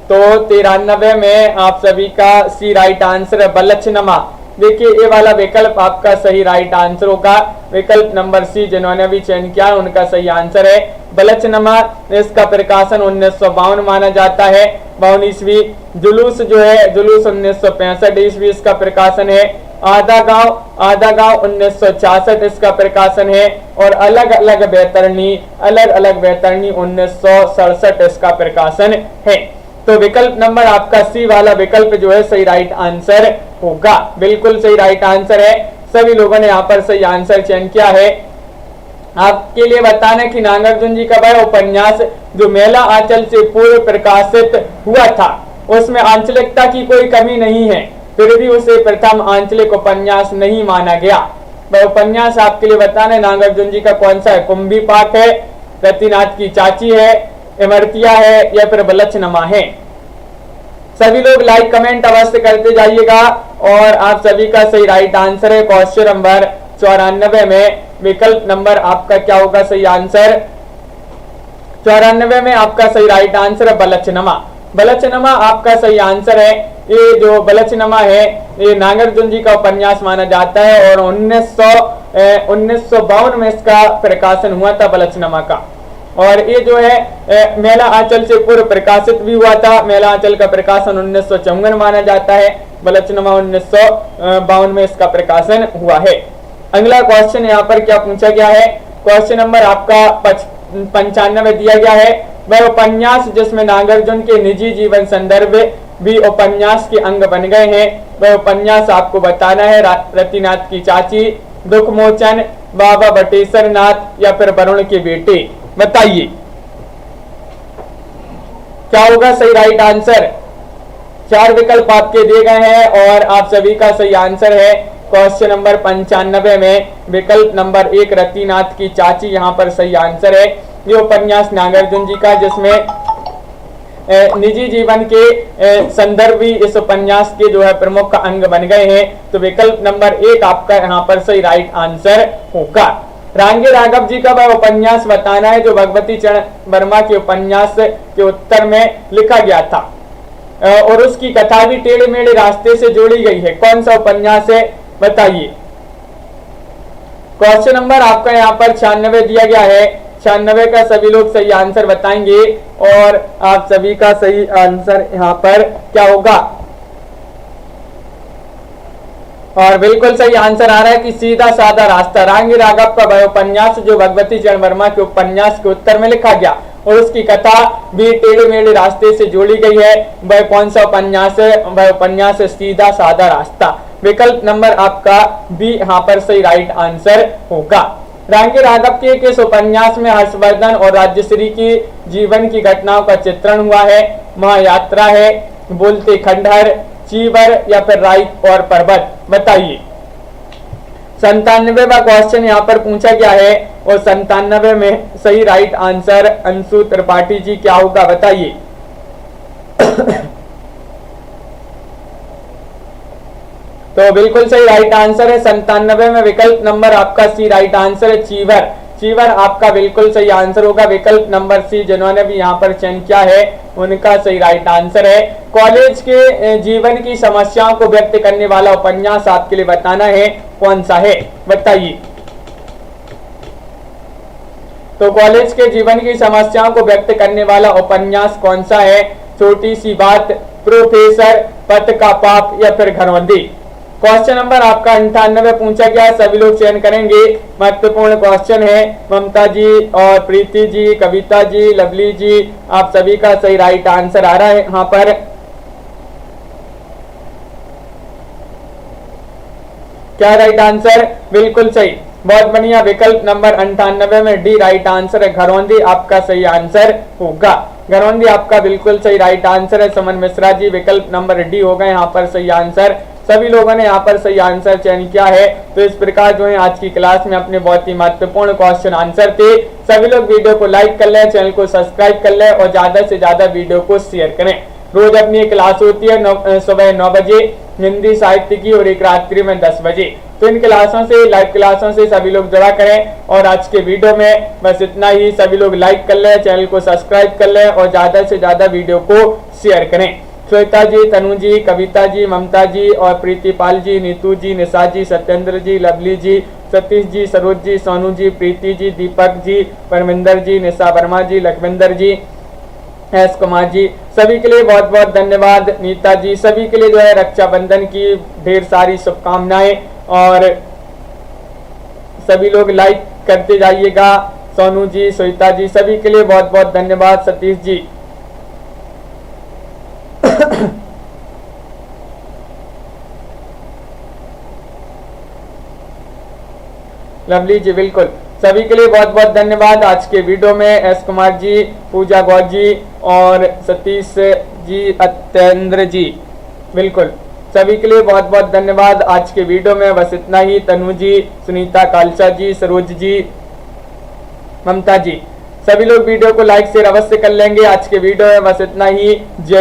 तो 93 में आप सभी का सी राइट आंसर है बलछनुमा। देखिए ये वाला विकल्प आपका सही राइट आंसर होगा। विकल्प नंबर सी जिन्होंने भी चयन किया उनका सही आंसर है बलछनुमा। इसका प्रकाशन 1952 माना जाता है, 52 ईस्वी। जुलूस जो है जुलूस 1965 ईस्वी इसका प्रकाशन है। आधा गांव 1966 इसका प्रकाशन है। और अलग अलग बैतरणी 1967 इसका प्रकाशन है। तो विकल्प नंबर आपका सी वाला विकल्प जो है सही राइट आंसर होगा, बिल्कुल सही राइट आंसर है। सभी लोगों ने यहाँ पर सही आंसर चयन किया है। आपके लिए बताना कि नागार्जुन जी का वह उपन्यास जो मेला आंचल से पूर्व प्रकाशित हुआ था उसमें आंचलिकता की कोई कमी नहीं है, फिर भी उसे प्रथम आंचलिक उपन्यास नहीं माना गया। वह उपन्यास आपके लिए बताना नागार्जुन जी का कौन सा है। कुंभी पाठ है, रतिनाथ की चाची है, इमरतिया है या फिर बलछनुमा है। सभी लोग लाइक कमेंट अवश्य करते जाइएगा। और आप सभी का सही राइट आंसर है क्वेश्चन नंबर 94 में विकल्प नंबर आपका क्या होगा सही आंसर। 94 में आपका सही राइट आंसर है बलछनुमा। बलछनुमा आपका सही आंसर है। ये जो बलछनुमा है ये नागार्जुन जी का उपन्यास माना जाता है और 1952 में इसका प्रकाशन हुआ था बलछनुमा का। और ये जो है मेला आंचल से पूर्व प्रकाशित भी हुआ था। मेला आंचल का प्रकाशन 1954 माना जाता है, बलछनुमा 1952 में इसका प्रकाशन हुआ है। अगला क्वेश्चन यहाँ पर क्या पूछा गया है। क्वेश्चन नंबर आपका 95 दिया गया है। वह उपन्यास जिसमें नागार्जुन के निजी जीवन संदर्भ भी उपन्यास के अंग बन गए हैं, वह उपन्यास आपको बताना है। रतिनाथ की चाची, दुख मोचन, बाबा बटेश्वर नाथ या फिर वरुण के बेटे, बताइए क्या होगा सही राइट आंसर। 4 विकल्प आपके दिए गए हैं और आप सभी का सही आंसर है क्वेश्चन नंबर 95 में विकल्प नंबर 1 रतिनाथ की चाची यहाँ पर सही आंसर है। ये उपन्यास नागार्जुन जी का जिसमें निजी जीवन के संदर्भ भी इस उपन्यास के जो है प्रमुख अंग बन गए हैं। तो विकल्प नंबर 1 आपका यहाँ पर सही राइट आंसर होगा। रांगे राघव जी का वह उपन्यास बताना है जो भगवती चरण वर्मा के उपन्यास के उत्तर में लिखा गया था और उसकी कथा भी टेढ़े मेढ़े रास्ते से जोड़ी गई है। कौन सा उपन्यास है बताइए। क्वेश्चन नंबर आपका यहाँ पर 96 दिया गया है। 96 का सभी लोग सही आंसर बताएंगे और आप सभी का सही आंसर यहाँ पर क्या होगा। और बिल्कुल सही आंसर आ रहा है कि सीधा साधा रास्ता। रांगी राघव का वह उपन्यास जो भगवती चरण वर्मा के उपन्यास के उत्तर में लिखा गया और उसकी कथा भी टेढ़े मेढ़े रास्ते से जोड़ी गई है। वह कौन सा उपन्यास है। वह उपन्यास है सीधा साधा रास्ता। विकल्प नंबर आपका बी यहाँ पर सही राइट आंसर होगा। रांगी राघव के इस उपन्यास में हर्षवर्धन और राजश्री की जीवन की घटनाओं का चित्रण हुआ है। महायात्रा है, बोलते खंडहर, चीवर या फिर राई और पर्वत, बताइए। 97वां क्वेश्चन यहाँ पर पूछा गया है और 97 में सही राइट आंसर अंशु त्रिपाठी जी क्या होगा बताइए। तो बिल्कुल सही राइट आंसर है 97 में विकल्प नंबर आपका सी राइट आंसर है चीवर। चीवर आपका बिल्कुल सही आंसर होगा। विकल्प नंबर सी जिन्होंने भी यहाँ पर चयन किया है उनका सही राइट आंसर है। कॉलेज के जीवन की समस्याओं को व्यक्त करने वाला उपन्यास आपके लिए बताना है कौन सा है, बताइए। तो कॉलेज के जीवन की समस्याओं को व्यक्त करने वाला उपन्यास कौन सा है। छोटी सी बात, प्रोफेसर, पथ का पाप या फिर घरबंदी, क्वेश्चन नंबर आपका 98 पूछा गया, सभी लोग चयन करेंगे। महत्वपूर्ण क्वेश्चन है। ममता जी और प्रीति जी, कविता जी, लवली जी, आप सभी का सही राइट आंसर आ रहा है यहाँ पर। क्या राइट आंसर? बिल्कुल सही, बहुत बढ़िया। विकल्प नंबर 98 में डी राइट आंसर है, घरौंदी आपका सही आंसर होगा। घरौंदी आपका बिल्कुल सही राइट आंसर है। समन मिश्रा जी विकल्प नंबर डी हो गए यहाँ पर सही आंसर। सभी लोगों ने यहाँ पर सही आंसर चयन किया है। तो इस प्रकार जो है आज की क्लास में अपने बहुत ही महत्वपूर्ण क्वेश्चन आंसर थे। सभी लोग वीडियो को लाइक कर लें, चैनल को सब्सक्राइब कर लें और ज्यादा से ज्यादा वीडियो को शेयर करें। रोज अपनी एक क्लास होती है सुबह 9 बजे हिंदी साहित्य की और एक रात्रि में 10 बजे। तो इन क्लासों से, लाइव क्लासों से सभी लोग जुड़ा करें। और आज के वीडियो में बस इतना ही। सभी लोग लाइक कर लें, चैनल को सब्सक्राइब कर लें और ज्यादा से ज्यादा वीडियो को शेयर करें। श्वेता जी, तनु जी, कविता जी, ममता जी और प्रीतिपाल जी, नीतू जी, निशा जी, सत्येंद्र जी, लवली जी, सतीश जी, सरोज जी, सोनू जी, प्रीति जी, दीपक जी, परमिंदर जी, निशा वर्मा जी, लखविंदर जी, एस कुमार जी, सभी के लिए बहुत बहुत धन्यवाद। नीता जी, सभी के लिए जो है रक्षाबंधन की ढेर सारी शुभकामनाएं और सभी लोग लाइक करते जाइएगा। सोनू जी, श्वेता जी, सभी के लिए बहुत बहुत धन्यवाद। सतीश जी लवली जी, बिल्कुल सभी के लिए बहुत बहुत धन्यवाद। आज के वीडियो में एस कुमार जी, पूजा गौर जी और सतीश जी, अत्येंद्र जी, बिल्कुल सभी के लिए बहुत बहुत धन्यवाद। आज के वीडियो में बस इतना ही। तनु जी, सुनीता कालसा जी, सरोज जी, ममता जी, सभी लोग वीडियो को लाइक शेयर अवश्य कर लेंगे। आज के वीडियो में बस इतना ही। जय